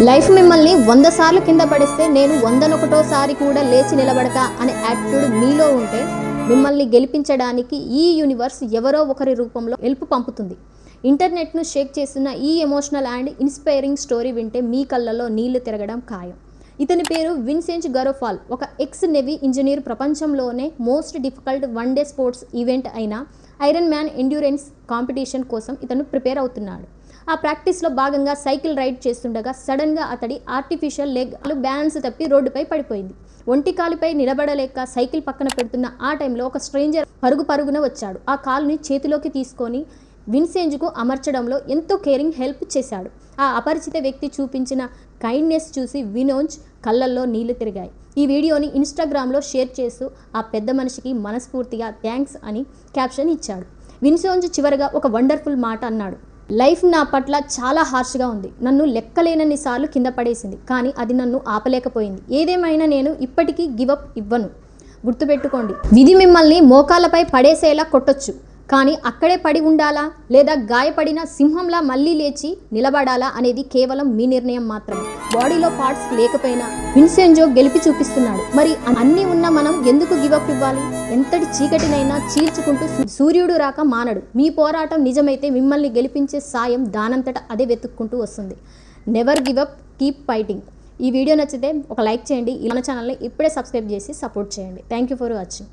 Life మిమ్మల్ని 100 సార్లు కింద పడేస్తే నేను 101సారి కూడా లేచి నిలబడతా అనే యాటిట్యూడ్ మీలో ఉంటే మిమ్మల్ని గెలిపించడానికి ఈ యూనివర్స్ ఎవరో ఒకరి రూపంలో హెల్ప్ పంపుతుంది. ఇంటర్నెట్ను షేక్ చేస్తున్న ఈ ఎమోషనల్ అండ్ ఇన్స్పైరింగ్ స్టోరీ వింటే మీ కళ్ళలో నీళ్లు తిరగడం ఖాయం. ఇతని పేరు విన్సెంట్ గరోఫాల్. ఒక ఎక్స్ నేవీ ఇంజనీర్. ప్రపంచంలోనే most difficult one day sports event అయిన ఐరన్ మ్యాన్ ఎండ్యూరెన్స్ కాంపిటీషన్ కోసం ఇతను ప్రిపేర్ అవుతున్నాడు. ఆ ప్రాక్టీస్లో భాగంగా సైకిల్ రైడ్ చేస్తుండగా సడన్గా అతడి ఆర్టిఫిషియల్ లెగ్ బ్యాలెన్స్ తప్పి రోడ్డుపై పడిపోయింది. ఒంటి కాలుపై నిలబడలేక సైకిల్ పక్కన పెడుతున్న ఆ టైంలో ఒక స్ట్రేంజర్ పరుగున వచ్చాడు. ఆ కాలుని చేతిలోకి తీసుకొని విన్సెంట్కు అమర్చడంలో ఎంతో కేరింగ్ హెల్ప్ చేశాడు. ఆ అపరిచిత వ్యక్తి చూపించిన కైండ్నెస్ చూసి వినోజ్ కళ్ళల్లో నీళ్లు తిరిగాయి. ఈ వీడియోని ఇన్స్టాగ్రామ్లో షేర్ చేస్తూ ఆ పెద్ద మనిషికి మనస్ఫూర్తిగా థ్యాంక్స్ అని క్యాప్షన్ ఇచ్చాడు. విన్సెంట్ చివరగా ఒక వండర్ఫుల్ మాట అన్నాడు. లైఫ్ నా పట్ల చాలా హార్ష్గా ఉంది. నన్ను లెక్కలేనన్ని సార్లు కింద పడేసింది, కానీ అది నన్ను ఆపలేకపోయింది. ఏదేమైనా నేను ఇప్పటికీ గివప్ ఇవ్వను. గుర్తుపెట్టుకోండి, విధి మిమ్మల్ని మోకాళ్ళపై పడేసేలా కొట్టొచ్చు, కానీ అక్కడే పడి ఉండాలా లేదా గాయపడిన సింహంలా మళ్ళీ లేచి నిలబడాలా అనేది కేవలం మీ నిర్ణయం మాత్రమే. బాడీలో పార్ట్స్ లేకపోయినా విన్సెంట్ గెలిపి చూపిస్తున్నాడు. మరి అన్నీ ఉన్న మనం ఎందుకు గివప్ ఇవ్వాలి? ఎంతటి చీకటినైనా చీల్చుకుంటూ సూర్యుడు రాక మానడు. మీ పోరాటం నిజమైతే మిమ్మల్ని గెలిపించే సాయం దానంతట అదే వెతుక్కుంటూ వస్తుంది. Never give up, keep fighting. ఈ వీడియో నచ్చితే ఒక లైక్ చేయండి. మన ఛానల్ని ఇప్పుడే సబ్స్క్రైబ్ చేసి సపోర్ట్ చేయండి. Thank you for watching.